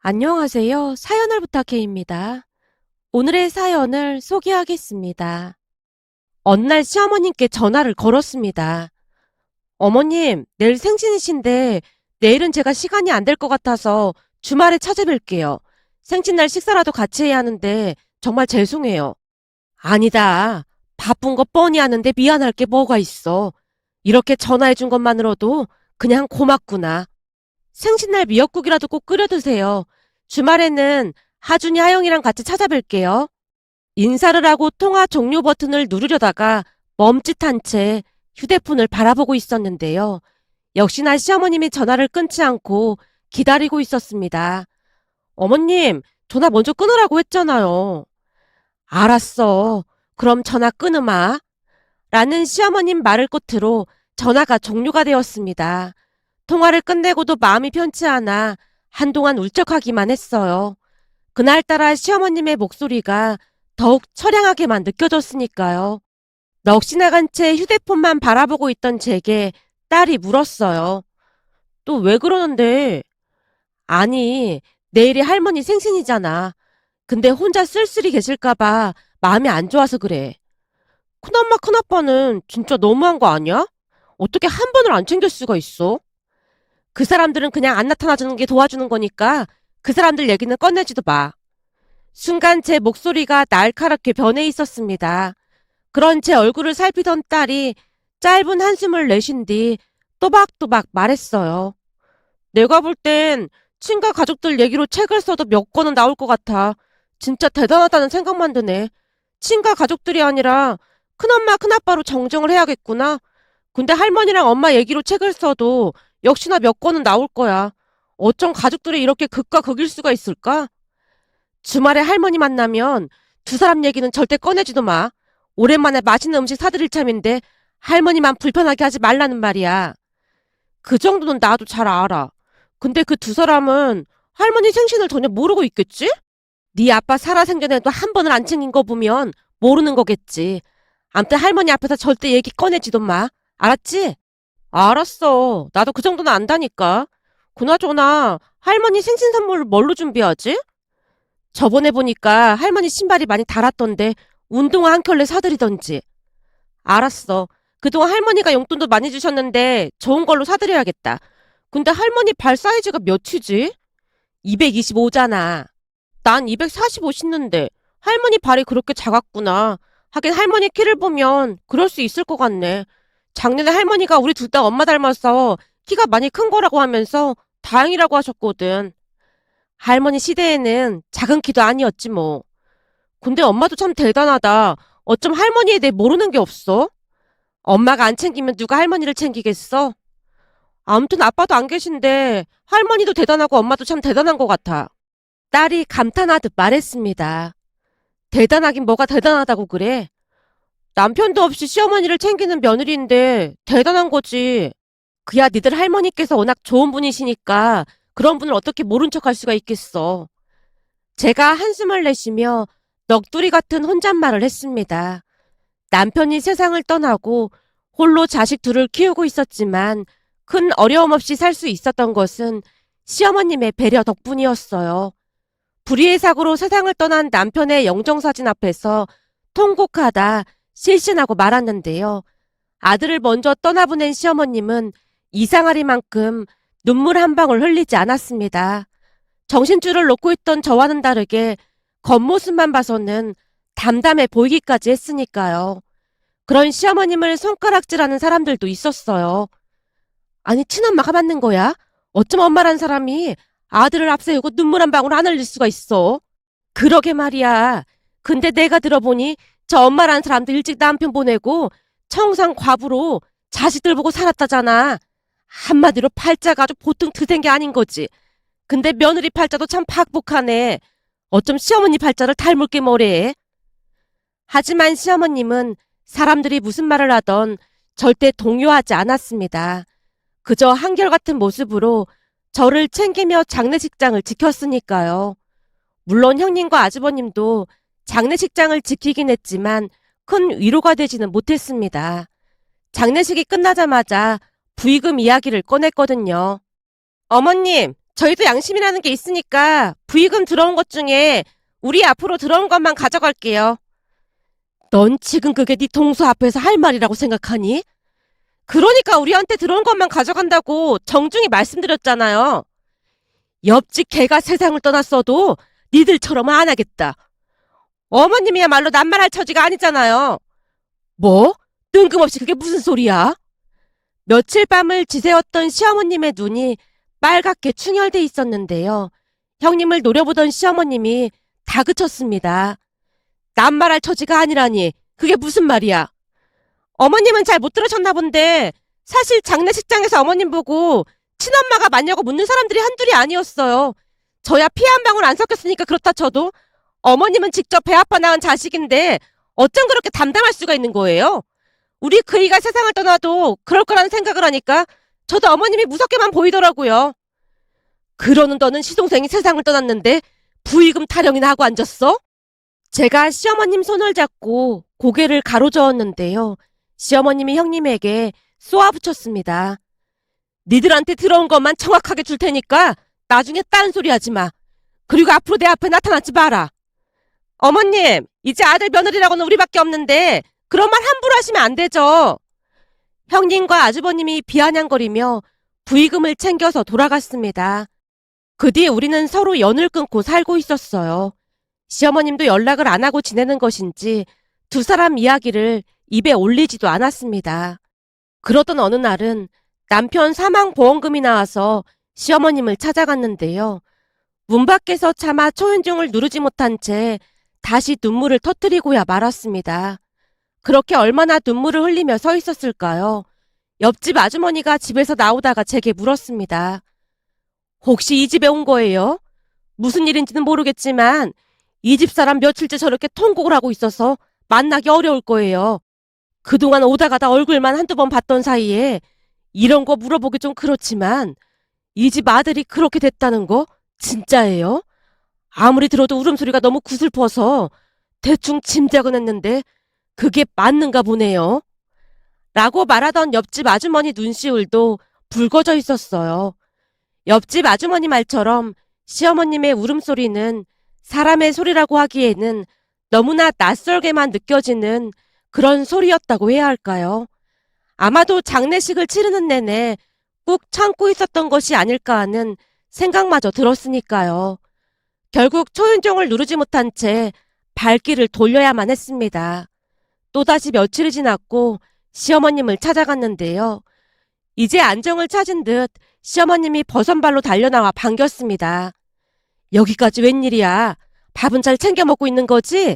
안녕하세요. 사연을 부탁해입니다. 오늘의 사연을 소개하겠습니다. 어느 날 시어머님께 전화를 걸었습니다. 어머님, 내일 생신이신데 내일은 제가 시간이 안 될 것 같아서 주말에 찾아뵐게요. 생신날 식사라도 같이 해야 하는데 정말 죄송해요. 아니다. 바쁜 거 뻔히 아는데 미안할 게 뭐가 있어. 이렇게 전화해준 것만으로도 그냥 고맙구나. 생신날 미역국이라도 꼭 끓여 드세요. 주말에는 하준이 하영이랑 같이 찾아뵐게요. 인사를 하고 통화 종료 버튼을 누르려다가 멈칫한 채 휴대폰을 바라보고 있었는데요. 역시나 시어머님이 전화를 끊지 않고 기다리고 있었습니다. 어머님, 전화 먼저 끊으라고 했잖아요. 알았어. 그럼 전화 끊으마. 라는 시어머님 말을 끝으로 전화가 종료가 되었습니다. 통화를 끝내고도 마음이 편치 않아 한동안 울적하기만 했어요. 그날따라 시어머님의 목소리가 더욱 처량하게만 느껴졌으니까요. 넋이 나간 채 휴대폰만 바라보고 있던 제게 딸이 물었어요. 또 왜 그러는데? 아니, 내일이 할머니 생신이잖아. 근데 혼자 쓸쓸히 계실까봐 마음이 안 좋아서 그래. 큰엄마 큰아빠는 진짜 너무한 거 아니야? 어떻게 한 번을 안 챙길 수가 있어? 그 사람들은 그냥 안 나타나주는 게 도와주는 거니까 그 사람들 얘기는 꺼내지도 마. 순간 제 목소리가 날카롭게 변해 있었습니다. 그런 제 얼굴을 살피던 딸이 짧은 한숨을 내쉰 뒤 또박또박 말했어요. 내가 볼 땐 친가 가족들 얘기로 책을 써도 몇 권은 나올 것 같아. 진짜 대단하다는 생각만 드네. 친가 가족들이 아니라 큰엄마 큰아빠로 정정을 해야겠구나. 근데 할머니랑 엄마 얘기로 책을 써도 역시나 몇 권은 나올 거야. 어쩜 가족들이 이렇게 극과 극일 수가 있을까? 주말에 할머니 만나면 두 사람 얘기는 절대 꺼내지도 마. 오랜만에 맛있는 음식 사드릴 참인데 할머니만 불편하게 하지 말라는 말이야. 그 정도는 나도 잘 알아. 근데 그 두 사람은 할머니 생신을 전혀 모르고 있겠지? 네 아빠 살아생전에도 한 번을 안 챙긴 거 보면 모르는 거겠지. 암튼 할머니 앞에서 절대 얘기 꺼내지도 마. 알았지? 알았어. 나도 그 정도는 안다니까. 그나저나 할머니 생신 선물 뭘로 준비하지? 저번에 보니까 할머니 신발이 많이 닳았던데 운동화 한 켤레 사드리던지. 알았어. 그동안 할머니가 용돈도 많이 주셨는데 좋은 걸로 사드려야겠다. 근데 할머니 발 사이즈가 몇이지? 225잖아. 난 245 신는데 할머니 발이 그렇게 작았구나. 하긴 할머니 키를 보면 그럴 수 있을 것 같네. 작년에 할머니가 우리 둘 다 엄마 닮아서 키가 많이 큰 거라고 하면서 다행이라고 하셨거든. 할머니 시대에는 작은 키도 아니었지 뭐. 근데 엄마도 참 대단하다. 어쩜 할머니에 대해 모르는 게 없어? 엄마가 안 챙기면 누가 할머니를 챙기겠어? 아무튼 아빠도 안 계신데 할머니도 대단하고 엄마도 참 대단한 것 같아. 딸이 감탄하듯 말했습니다. 대단하긴 뭐가 대단하다고 그래? 남편도 없이 시어머니를 챙기는 며느리인데 대단한 거지. 그야 니들 할머니께서 워낙 좋은 분이시니까 그런 분을 어떻게 모른 척할 수가 있겠어. 제가 한숨을 내쉬며 넋두리 같은 혼잣말을 했습니다. 남편이 세상을 떠나고 홀로 자식 둘을 키우고 있었지만 큰 어려움 없이 살 수 있었던 것은 시어머님의 배려 덕분이었어요. 불의의 사고로 세상을 떠난 남편의 영정사진 앞에서 통곡하다 실신하고 말았는데요. 아들을 먼저 떠나보낸 시어머님은 이상하리만큼 눈물 한 방울 흘리지 않았습니다. 정신줄을 놓고 있던 저와는 다르게 겉모습만 봐서는 담담해 보이기까지 했으니까요. 그런 시어머님을 손가락질하는 사람들도 있었어요. 아니 친엄마가 맞는 거야? 어쩜 엄마란 사람이 아들을 앞세우고 눈물 한 방울 안 흘릴 수가 있어? 그러게 말이야. 근데 내가 들어보니 저 엄마란 사람도 일찍 남편 보내고 청상 과부로 자식들 보고 살았다잖아. 한마디로 팔자가 아주 보통 드센 게 아닌 거지. 근데 며느리 팔자도 참 팍복하네. 어쩜 시어머니 팔자를 닮을 게 뭐래. 하지만 시어머님은 사람들이 무슨 말을 하던 절대 동요하지 않았습니다. 그저 한결같은 모습으로 저를 챙기며 장례식장을 지켰으니까요. 물론 형님과 아주버님도 장례식장을 지키긴 했지만 큰 위로가 되지는 못했습니다. 장례식이 끝나자마자 부의금 이야기를 꺼냈거든요. 어머님, 저희도 양심이라는 게 있으니까 부의금 들어온 것 중에 우리 앞으로 들어온 것만 가져갈게요. 넌 지금 그게 네 동서 앞에서 할 말이라고 생각하니? 그러니까 우리한테 들어온 것만 가져간다고 정중히 말씀드렸잖아요. 옆집 개가 세상을 떠났어도 니들처럼은 안 하겠다. 어머님이야말로 낱말할 처지가 아니잖아요. 뭐? 뜬금없이 그게 무슨 소리야? 며칠 밤을 지새웠던 시어머님의 눈이 빨갛게 충혈돼 있었는데요. 형님을 노려보던 시어머님이 다그쳤습니다. 낱말할 처지가 아니라니 그게 무슨 말이야? 어머님은 잘 못 들으셨나 본데 사실 장례식장에서 어머님 보고 친엄마가 맞냐고 묻는 사람들이 한둘이 아니었어요. 저야 피 한 방울 안 섞였으니까 그렇다 쳐도 어머님은 직접 배 아파 낳은 자식인데 어쩜 그렇게 담담할 수가 있는 거예요? 우리 그이가 세상을 떠나도 그럴 거라는 생각을 하니까 저도 어머님이 무섭게만 보이더라고요. 그러는 너는 시동생이 세상을 떠났는데 부의금 타령이나 하고 앉았어? 제가 시어머님 손을 잡고 고개를 가로저었는데요. 시어머님이 형님에게 쏘아붙였습니다. 니들한테 들어온 것만 정확하게 줄 테니까 나중에 딴 소리 하지 마. 그리고 앞으로 내 앞에 나타나지 마라. 어머님, 이제 아들 며느리라고는 우리밖에 없는데 그런 말 함부로 하시면 안 되죠. 형님과 아주버님이 비아냥거리며 부의금을 챙겨서 돌아갔습니다. 그 뒤에 우리는 서로 연을 끊고 살고 있었어요. 시어머님도 연락을 안 하고 지내는 것인지 두 사람 이야기를 입에 올리지도 않았습니다. 그러던 어느 날은 남편 사망보험금이 나와서 시어머님을 찾아갔는데요. 문 밖에서 차마 초인종을 누르지 못한 채 다시 눈물을 터뜨리고야 말았습니다. 그렇게 얼마나 눈물을 흘리며 서 있었을까요? 옆집 아주머니가 집에서 나오다가 제게 물었습니다. 혹시 이 집에 온 거예요? 무슨 일인지는 모르겠지만 이 집 사람 며칠째 저렇게 통곡을 하고 있어서 만나기 어려울 거예요. 그동안 오다 가다 얼굴만 한두 번 봤던 사이에 이런 거 물어보기 좀 그렇지만 이 집 아들이 그렇게 됐다는 거 진짜예요? 아무리 들어도 울음소리가 너무 구슬퍼서 대충 짐작은 했는데 그게 맞는가 보네요. 라고 말하던 옆집 아주머니 눈시울도 붉어져 있었어요. 옆집 아주머니 말처럼 시어머님의 울음소리는 사람의 소리라고 하기에는 너무나 낯설게만 느껴지는 그런 소리였다고 해야 할까요? 아마도 장례식을 치르는 내내 꾹 참고 있었던 것이 아닐까 하는 생각마저 들었으니까요. 결국 초인종을 누르지 못한 채 발길을 돌려야만 했습니다. 또다시 며칠이 지났고 시어머님을 찾아갔는데요. 이제 안정을 찾은 듯 시어머님이 버선발로 달려나와 반겼습니다. 여기까지 웬일이야? 밥은 잘 챙겨 먹고 있는 거지?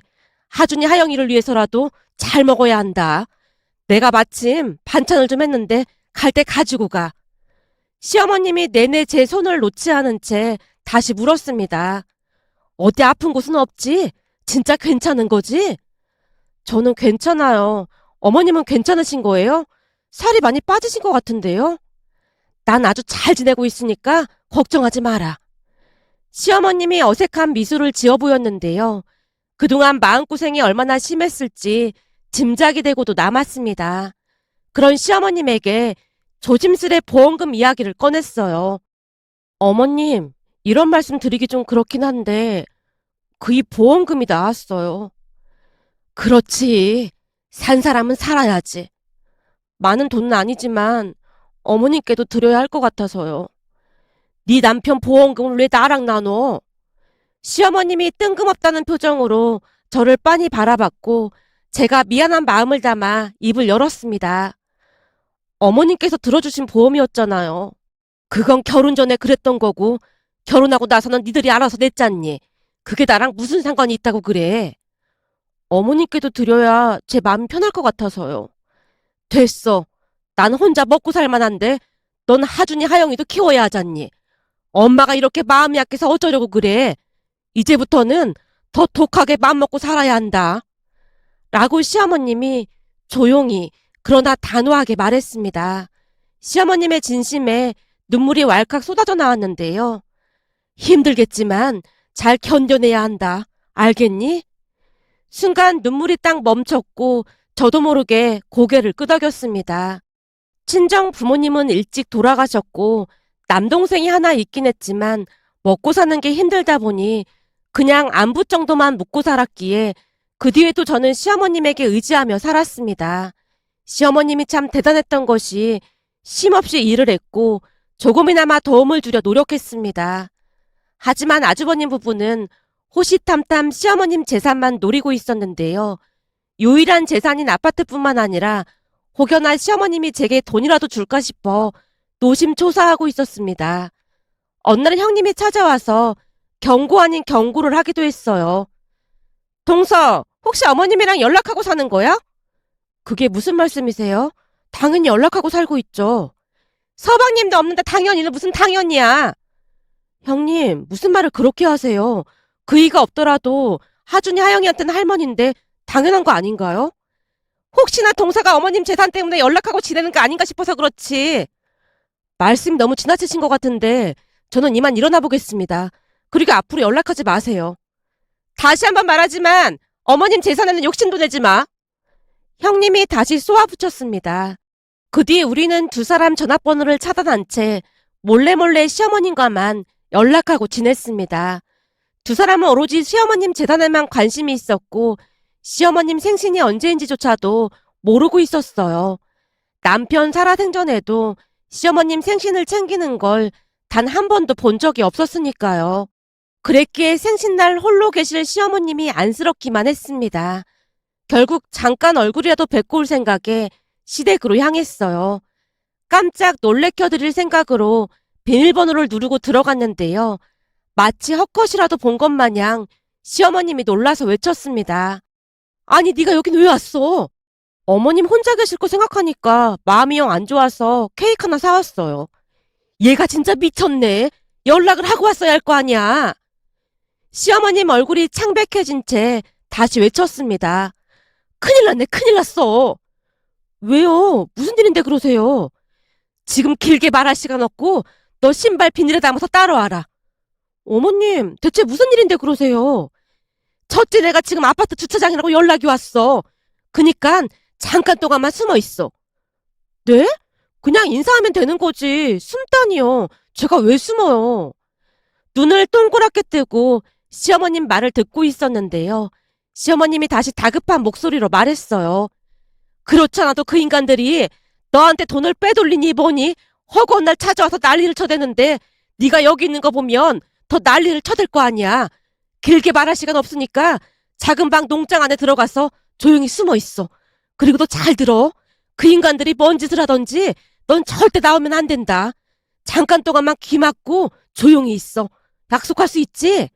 하준이 하영이를 위해서라도 잘 먹어야 한다. 내가 마침 반찬을 좀 했는데 갈 때 가지고 가. 시어머님이 내내 제 손을 놓지 않은 채 다시 물었습니다. 어디 아픈 곳은 없지? 진짜 괜찮은 거지? 저는 괜찮아요. 어머님은 괜찮으신 거예요? 살이 많이 빠지신 것 같은데요? 난 아주 잘 지내고 있으니까 걱정하지 마라. 시어머님이 어색한 미소를 지어 보였는데요. 그동안 마음고생이 얼마나 심했을지 짐작이 되고도 남았습니다. 그런 시어머님에게 조심스레 보험금 이야기를 꺼냈어요. 어머님, 이런 말씀 드리기 좀 그렇긴 한데 이 보험금이 나왔어요. 그렇지. 산 사람은 살아야지. 많은 돈은 아니지만 어머님께도 드려야 할 것 같아서요. 네 남편 보험금을 왜 나랑 나눠? 시어머님이 뜬금없다는 표정으로 저를 빤히 바라봤고 제가 미안한 마음을 담아 입을 열었습니다. 어머님께서 들어주신 보험이었잖아요. 그건 결혼 전에 그랬던 거고 결혼하고 나서는 니들이 알아서 냈잖니. 그게 나랑 무슨 상관이 있다고 그래. 어머님께도 드려야 제 마음이 편할 것 같아서요. 됐어. 난 혼자 먹고 살만한데 넌 하준이 하영이도 키워야 하잖니. 엄마가 이렇게 마음이 약해서 어쩌려고 그래. 이제부터는 더 독하게 맘 먹고 살아야 한다. 라고 시어머님이 조용히 그러나 단호하게 말했습니다. 시어머님의 진심에 눈물이 왈칵 쏟아져 나왔는데요. 힘들겠지만 잘 견뎌내야 한다. 알겠니? 순간 눈물이 딱 멈췄고 저도 모르게 고개를 끄덕였습니다. 친정 부모님은 일찍 돌아가셨고 남동생이 하나 있긴 했지만 먹고 사는 게 힘들다 보니 그냥 안부 정도만 묻고 살았기에 그 뒤에도 저는 시어머님에게 의지하며 살았습니다. 시어머님이 참 대단했던 것이 쉼없이 일을 했고 조금이나마 도움을 주려 노력했습니다. 하지만 아주버님 부부는 호시탐탐 시어머님 재산만 노리고 있었는데요. 유일한 재산인 아파트뿐만 아니라 혹여나 시어머님이 제게 돈이라도 줄까 싶어 노심초사하고 있었습니다. 어느 날 형님이 찾아와서 경고 아닌 경고를 하기도 했어요. 동서, 혹시 어머님이랑 연락하고 사는 거야? 그게 무슨 말씀이세요? 당연히 연락하고 살고 있죠. 서방님도 없는데 당연히는 무슨 당연이야. 형님, 무슨 말을 그렇게 하세요? 그이가 없더라도 하준이 하영이한테는 할머니인데 당연한 거 아닌가요? 혹시나 동서가 어머님 재산 때문에 연락하고 지내는 거 아닌가 싶어서 그렇지. 말씀이 너무 지나치신 것 같은데 저는 이만 일어나 보겠습니다. 그리고 앞으로 연락하지 마세요. 다시 한번 말하지만 어머님 재산에는 욕심도 내지 마. 형님이 다시 쏘아붙였습니다. 그 뒤에 우리는 두 사람 전화번호를 차단한 채 몰래 시어머님과만 연락하고 지냈습니다. 두 사람은 오로지 시어머님 재산에만 관심이 있었고 시어머님 생신이 언제인지조차도 모르고 있었어요. 남편 살아생전에도 시어머님 생신을 챙기는 걸 단 한 번도 본 적이 없었으니까요. 그랬기에 생신날 홀로 계실 시어머님이 안쓰럽기만 했습니다. 결국 잠깐 얼굴이라도 뵙고 올 생각에 시댁으로 향했어요. 깜짝 놀래켜드릴 생각으로 비밀번호를 누르고 들어갔는데요. 마치 헛것이라도 본 것 마냥 시어머님이 놀라서 외쳤습니다. 아니, 네가 여긴 왜 왔어? 어머님 혼자 계실 거 생각하니까 마음이 영 안 좋아서 케이크 하나 사왔어요. 얘가 진짜 미쳤네. 연락을 하고 왔어야 할 거 아니야. 시어머님 얼굴이 창백해진 채 다시 외쳤습니다. 큰일 났네, 큰일 났어. 왜요? 무슨 일인데 그러세요? 지금 길게 말할 시간 없고 너 신발 비닐에 담아서 따라와라. 어머님, 대체 무슨 일인데 그러세요? 첫째 내가 지금 아파트 주차장이라고 연락이 왔어. 그니깐 잠깐 동안만 숨어 있어. 네? 그냥 인사하면 되는 거지. 숨다니요. 제가 왜 숨어요? 눈을 동그랗게 뜨고 시어머님 말을 듣고 있었는데요. 시어머님이 다시 다급한 목소리로 말했어요. 그렇잖아도 그 인간들이 너한테 돈을 빼돌리니 뭐니 허구한 날 찾아와서 난리를 쳐대는데 네가 여기 있는 거 보면 더 난리를 쳐댈 거 아니야. 길게 말할 시간 없으니까 작은 방 농장 안에 들어가서 조용히 숨어 있어. 그리고 너 잘 들어. 그 인간들이 뭔 짓을 하던지 넌 절대 나오면 안 된다. 잠깐 동안만 귀 막고 조용히 있어. 약속할 수 있지?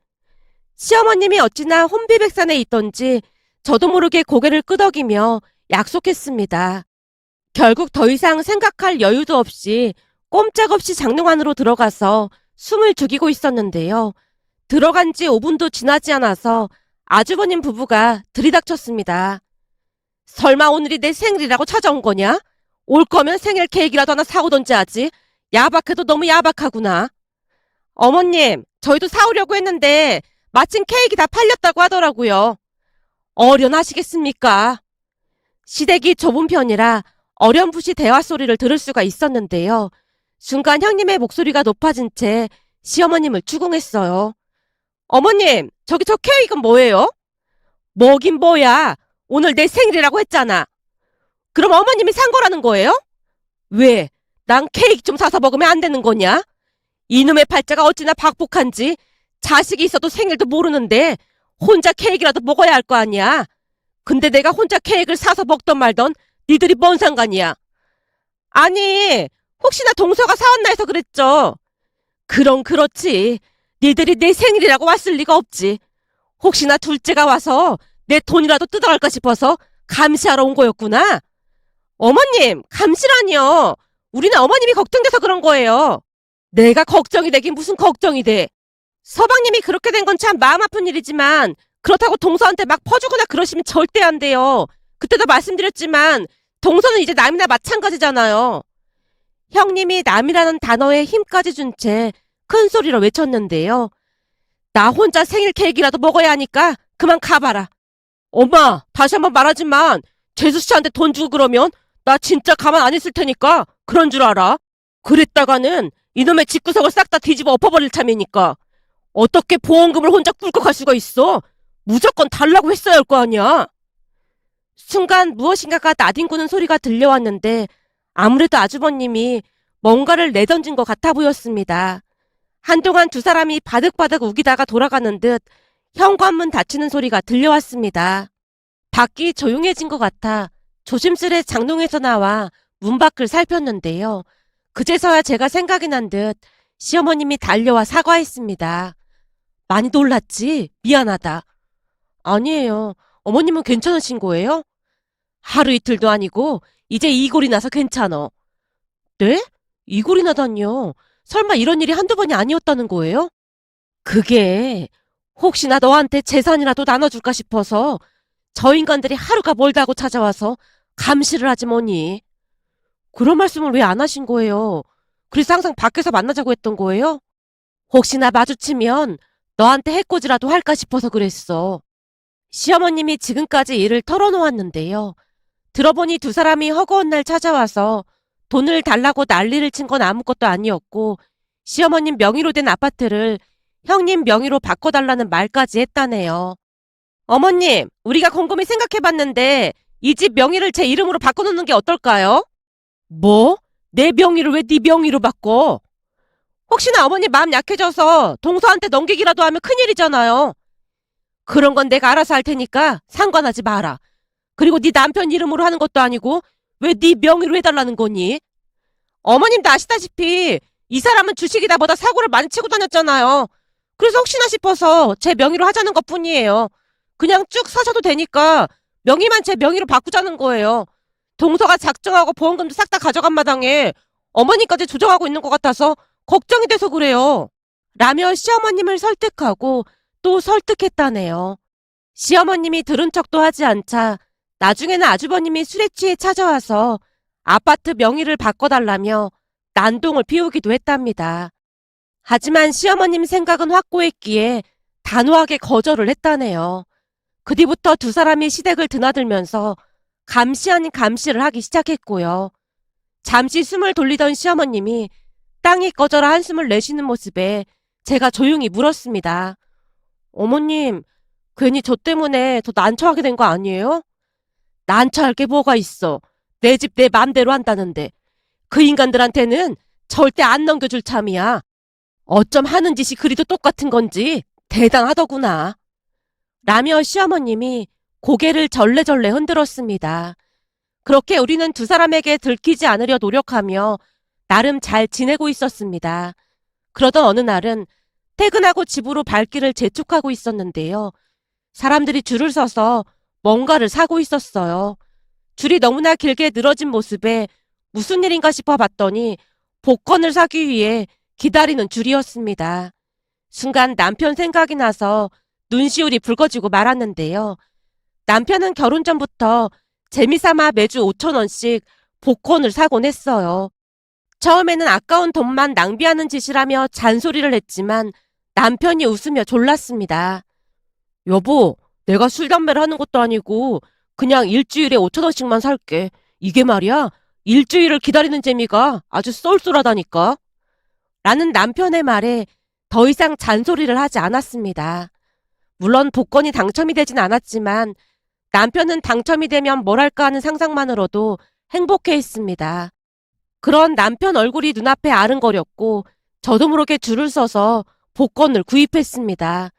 시어머님이 어찌나 혼비백산에 있던지 저도 모르게 고개를 끄덕이며 약속했습니다. 결국 더 이상 생각할 여유도 없이 꼼짝없이 장롱 안으로 들어가서 숨을 죽이고 있었는데요. 들어간 지 5분도 지나지 않아서 아주버님 부부가 들이닥쳤습니다. 설마 오늘이 내 생일이라고 찾아온 거냐? 올 거면 생일 케이크라도 하나 사오던지 하지. 야박해도 너무 야박하구나. 어머님, 저희도 사오려고 했는데 마침 케이크 다 팔렸다고 하더라고요. 어련하시겠습니까? 시댁이 좁은 편이라 어렴풋이 대화 소리를 들을 수가 있었는데요. 순간 형님의 목소리가 높아진 채 시어머님을 추궁했어요. 어머님, 저기 저 케이크는 뭐예요? 뭐긴 뭐야. 오늘 내 생일이라고 했잖아. 그럼 어머님이 산 거라는 거예요? 왜? 난 케이크 좀 사서 먹으면 안 되는 거냐? 이놈의 팔자가 어찌나 박복한지 자식이 있어도 생일도 모르는데 혼자 케이크라도 먹어야 할 거 아니야. 근데 내가 혼자 케이크를 사서 먹던 말던 니들이 뭔 상관이야? 아니, 혹시나 동서가 사왔나 해서 그랬죠. 그럼 그렇지. 니들이 내 생일이라고 왔을 리가 없지. 혹시나 둘째가 와서 내 돈이라도 뜯어갈까 싶어서 감시하러 온 거였구나. 어머님, 감시라니요. 우리는 어머님이 걱정돼서 그런 거예요. 내가 걱정이 되긴 무슨 걱정이 돼. 서방님이 그렇게 된 건 참 마음 아픈 일이지만 그렇다고 동서한테 막 퍼주거나 그러시면 절대 안 돼요. 그때도 말씀드렸지만 동서는 이제 남이나 마찬가지잖아요. 형님이 남이라는 단어에 힘까지 준 채 큰 소리로 외쳤는데요. 나 혼자 생일 케이크라도 먹어야 하니까 그만 가봐라. 엄마, 다시 한번 말하지만 재수 씨한테 돈 주고 그러면 나 진짜 가만 안 있을 테니까 그런 줄 알아. 그랬다가는 이놈의 집구석을 싹 다 뒤집어 엎어버릴 참이니까. 어떻게 보험금을 혼자 꿀꺽할 수가 있어? 무조건 달라고 했어야 할 거 아니야. 순간 무엇인가가 나뒹구는 소리가 들려왔는데 아무래도 아주버님이 뭔가를 내던진 것 같아 보였습니다. 한동안 두 사람이 바득바득 우기다가 돌아가는 듯 현관문 닫히는 소리가 들려왔습니다. 밖이 조용해진 것 같아 조심스레 장롱에서 나와 문 밖을 살폈는데요. 그제서야 제가 생각이 난 듯 시어머님이 달려와 사과했습니다. 많이 놀랐지? 미안하다. 아니에요. 어머님은 괜찮으신 거예요? 하루 이틀도 아니고 이제 이골이 나서 괜찮어. 네? 이골이 나다니요. 설마 이런 일이 한두 번이 아니었다는 거예요? 그게 혹시나 너한테 재산이라도 나눠줄까 싶어서 저 인간들이 하루가 멀다고 찾아와서 감시를 하지 뭐니. 그런 말씀을 왜 안 하신 거예요? 그래서 항상 밖에서 만나자고 했던 거예요? 혹시나 마주치면 너한테 해코지라도 할까 싶어서 그랬어. 시어머님이 지금까지 일을 털어놓았는데요. 들어보니 두 사람이 허구한 날 찾아와서 돈을 달라고 난리를 친 건 아무것도 아니었고 시어머님 명의로 된 아파트를 형님 명의로 바꿔달라는 말까지 했다네요. 어머님, 우리가 곰곰이 생각해봤는데 이 집 명의를 제 이름으로 바꿔놓는 게 어떨까요? 뭐? 내 명의를 왜 네 명의로 바꿔? 혹시나 어머님 마음 약해져서 동서한테 넘기기라도 하면 큰일이잖아요. 그런 건 내가 알아서 할 테니까 상관하지 마라. 그리고 네 남편 이름으로 하는 것도 아니고 왜 네 명의로 해달라는 거니? 어머님도 아시다시피 이 사람은 주식이다 보다 사고를 많이 치고 다녔잖아요. 그래서 혹시나 싶어서 제 명의로 하자는 것뿐이에요. 그냥 쭉 사셔도 되니까 명의만 제 명의로 바꾸자는 거예요. 동서가 작정하고 보험금도 싹 다 가져간 마당에 어머니까지 조정하고 있는 것 같아서 걱정이 돼서 그래요. 라며 시어머님을 설득하고 또 설득했다네요. 시어머님이 들은 척도 하지 않자 나중에는 아주버님이 술에 취해 찾아와서 아파트 명의를 바꿔달라며 난동을 피우기도 했답니다. 하지만 시어머님 생각은 확고했기에 단호하게 거절을 했다네요. 그 뒤부터 두 사람이 시댁을 드나들면서 감시 아닌 감시를 하기 시작했고요. 잠시 숨을 돌리던 시어머님이 땅이 꺼져라 한숨을 내쉬는 모습에 제가 조용히 물었습니다. 어머님, 괜히 저 때문에 더 난처하게 된 거 아니에요? 난처할 게 뭐가 있어. 내 집 내 맘대로 한다는데. 그 인간들한테는 절대 안 넘겨줄 참이야. 어쩜 하는 짓이 그리도 똑같은 건지 대단하더구나. 라며 시어머님이 고개를 절레절레 흔들었습니다. 그렇게 우리는 두 사람에게 들키지 않으려 노력하며 나름 잘 지내고 있었습니다. 그러던 어느 날은 퇴근하고 집으로 발길을 재촉하고 있었는데요. 사람들이 줄을 서서 뭔가를 사고 있었어요. 줄이 너무나 길게 늘어진 모습에 무슨 일인가 싶어 봤더니 복권을 사기 위해 기다리는 줄이었습니다. 순간 남편 생각이 나서 눈시울이 붉어지고 말았는데요. 남편은 결혼 전부터 재미삼아 매주 5,000원씩 복권을 사곤 했어요. 처음에는 아까운 돈만 낭비하는 짓이라며 잔소리를 했지만 남편이 웃으며 졸랐습니다. 여보, 내가 술 담배를 하는 것도 아니고 그냥 일주일에 5,000원씩만 살게. 이게 말이야, 일주일을 기다리는 재미가 아주 쏠쏠하다니까. 라는 남편의 말에 더 이상 잔소리를 하지 않았습니다. 물론 복권이 당첨이 되진 않았지만 남편은 당첨이 되면 뭘 할까 하는 상상만으로도 행복해했습니다. 그런 남편 얼굴이 눈앞에 아른거렸고 저도 모르게 줄을 서서 복권을 구입했습니다.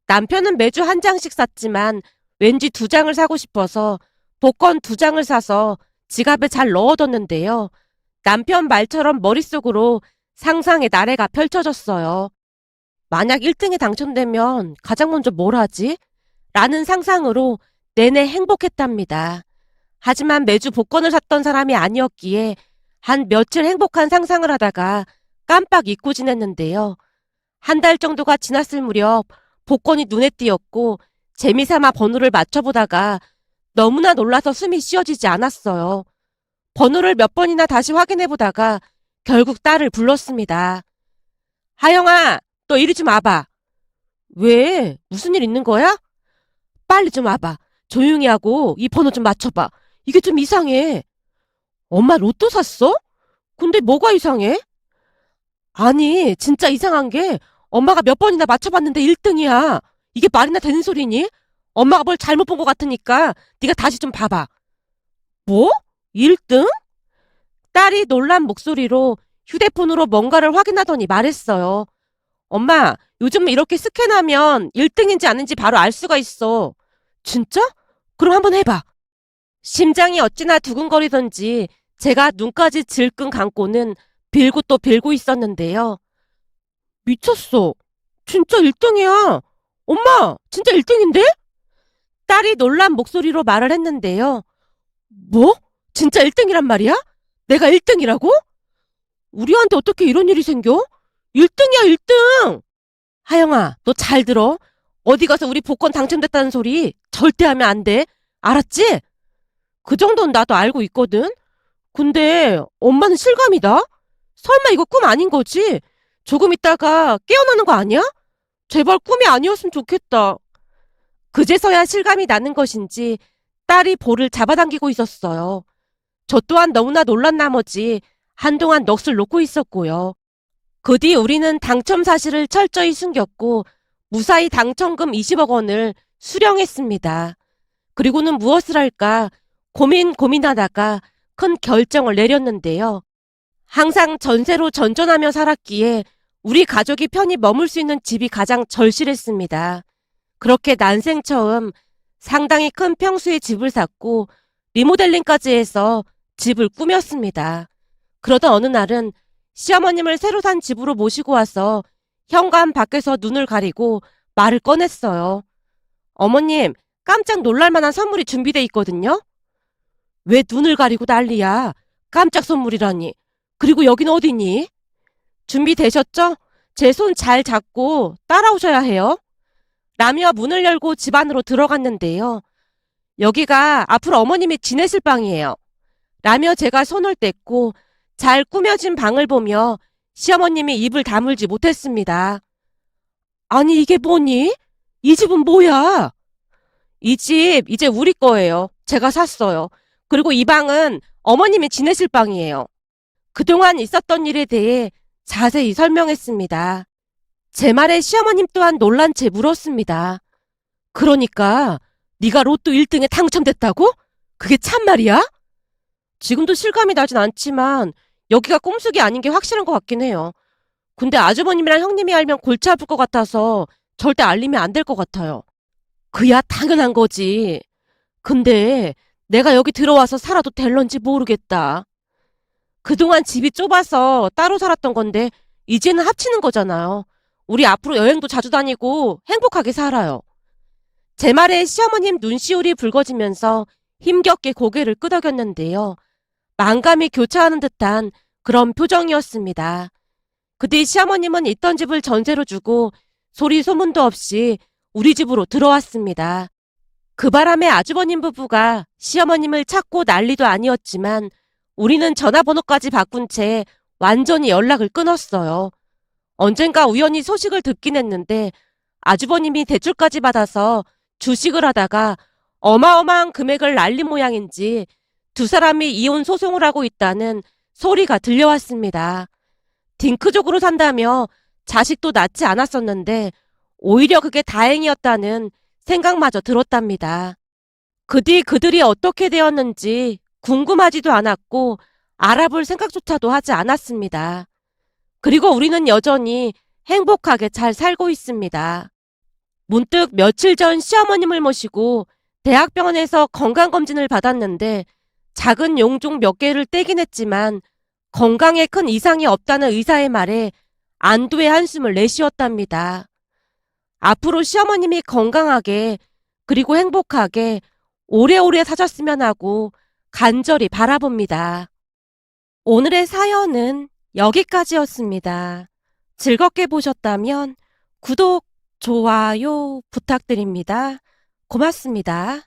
남편은 매주 한 장씩 샀지만 왠지 두 장을 사고 싶어서 복권 두 장을 사서 지갑에 잘 넣어뒀는데요. 남편 말처럼 머릿속으로 상상의 나래가 펼쳐졌어요. 만약 1등에 당첨되면 가장 먼저 뭘 하지? 라는 상상으로 내내 행복했답니다. 하지만 매주 복권을 샀던 사람이 아니었기에 한 며칠 행복한 상상을 하다가 깜빡 잊고 지냈는데요. 한 달 정도가 지났을 무렵 복권이 눈에 띄었고 재미삼아 번호를 맞춰보다가 너무나 놀라서 숨이 쉬어지지 않았어요. 번호를 몇 번이나 다시 확인해보다가 결국 딸을 불렀습니다. 하영아, 너 이리 좀 와봐. 왜? 무슨 일 있는 거야? 빨리 좀 와봐. 조용히 하고 이 번호 좀 맞춰봐. 이게 좀 이상해. 엄마 로또 샀어? 근데 뭐가 이상해? 아니, 진짜 이상한 게 엄마가 몇 번이나 맞춰봤는데 1등이야. 이게 말이나 되는 소리니? 엄마가 뭘 잘못 본 것 같으니까 네가 다시 좀 봐봐. 뭐? 1등? 딸이 놀란 목소리로 휴대폰으로 뭔가를 확인하더니 말했어요. 엄마, 요즘 이렇게 스캔하면 1등인지 아닌지 바로 알 수가 있어. 진짜? 그럼 한번 해봐. 심장이 어찌나 두근거리던지 제가 눈까지 질끈 감고는 빌고 또 빌고 있었는데요. 미쳤어. 진짜 1등이야. 엄마, 진짜 1등인데? 딸이 놀란 목소리로 말을 했는데요. 뭐? 진짜 1등이란 말이야? 내가 1등이라고? 우리한테 어떻게 이런 일이 생겨? 1등이야, 1등! 하영아, 너 잘 들어. 어디 가서 우리 복권 당첨됐다는 소리 절대 하면 안 돼. 알았지? 그 정도는 나도 알고 있거든. 근데 엄마는 실감이다? 설마 이거 꿈 아닌 거지? 조금 있다가 깨어나는 거 아니야? 제발 꿈이 아니었으면 좋겠다. 그제서야 실감이 나는 것인지 딸이 볼을 잡아당기고 있었어요. 저 또한 너무나 놀란 나머지 한동안 넋을 놓고 있었고요. 그 뒤 우리는 당첨 사실을 철저히 숨겼고 무사히 당첨금 20억 원을 수령했습니다. 그리고는 무엇을 할까 고민하다가 큰 결정을 내렸는데요. 항상 전세로 전전하며 살았기에 우리 가족이 편히 머물 수 있는 집이 가장 절실했습니다. 그렇게 난생 처음 상당히 큰 평수의 집을 샀고 리모델링까지 해서 집을 꾸몄습니다. 그러던 어느 날은 시어머님을 새로 산 집으로 모시고 와서 현관 밖에서 눈을 가리고 말을 꺼냈어요. 어머님, 깜짝 놀랄 만한 선물이 준비돼 있거든요? 왜 눈을 가리고 난리야? 깜짝 선물이라니. 그리고 여긴 어디니? 준비되셨죠? 제 손 잘 잡고 따라오셔야 해요. 라며 문을 열고 집 안으로 들어갔는데요. 여기가 앞으로 어머님이 지내실 방이에요. 라며 제가 손을 뗐고 잘 꾸며진 방을 보며 시어머님이 입을 다물지 못했습니다. 아니 이게 뭐니? 이 집은 뭐야? 이 집 이제 우리 거예요. 제가 샀어요. 그리고 이 방은 어머님이 지내실 방이에요. 그동안 있었던 일에 대해 자세히 설명했습니다. 제 말에 시어머님 또한 놀란 채 물었습니다. 그러니까 네가 로또 1등에 당첨됐다고? 그게 참말이야? 지금도 실감이 나진 않지만 여기가 꼼수기 아닌 게 확실한 것 같긴 해요. 근데 아주버님이랑 형님이 알면 골치 아플 것 같아서 절대 알리면 안 될 것 같아요. 그야 당연한 거지. 근데 내가 여기 들어와서 살아도 될런지 모르겠다. 그동안 집이 좁아서 따로 살았던 건데 이제는 합치는 거잖아요. 우리 앞으로 여행도 자주 다니고 행복하게 살아요. 제 말에 시어머님 눈시울이 붉어지면서 힘겹게 고개를 끄덕였는데요. 만감이 교차하는 듯한 그런 표정이었습니다. 그 뒤 시어머님은 있던 집을 전세로 주고 소리 소문도 없이 우리 집으로 들어왔습니다. 그 바람에 아주버님 부부가 시어머님을 찾고 난리도 아니었지만 우리는 전화번호까지 바꾼 채 완전히 연락을 끊었어요. 언젠가 우연히 소식을 듣긴 했는데 아주버님이 대출까지 받아서 주식을 하다가 어마어마한 금액을 날린 모양인지 두 사람이 이혼 소송을 하고 있다는 소리가 들려왔습니다. 딩크족으로 산다며 자식도 낳지 않았었는데 오히려 그게 다행이었다는 생각마저 들었답니다. 그 뒤 그들이 어떻게 되었는지 궁금하지도 않았고 알아볼 생각조차도 하지 않았습니다. 그리고 우리는 여전히 행복하게 잘 살고 있습니다. 문득 며칠 전 시어머님을 모시고 대학병원에서 건강검진을 받았는데 작은 용종 몇 개를 떼긴 했지만 건강에 큰 이상이 없다는 의사의 말에 안도의 한숨을 내쉬었답니다. 앞으로 시어머님이 건강하게 그리고 행복하게 오래오래 사셨으면 하고 간절히 바라봅니다. 오늘의 사연은 여기까지였습니다. 즐겁게 보셨다면 구독, 좋아요 부탁드립니다. 고맙습니다.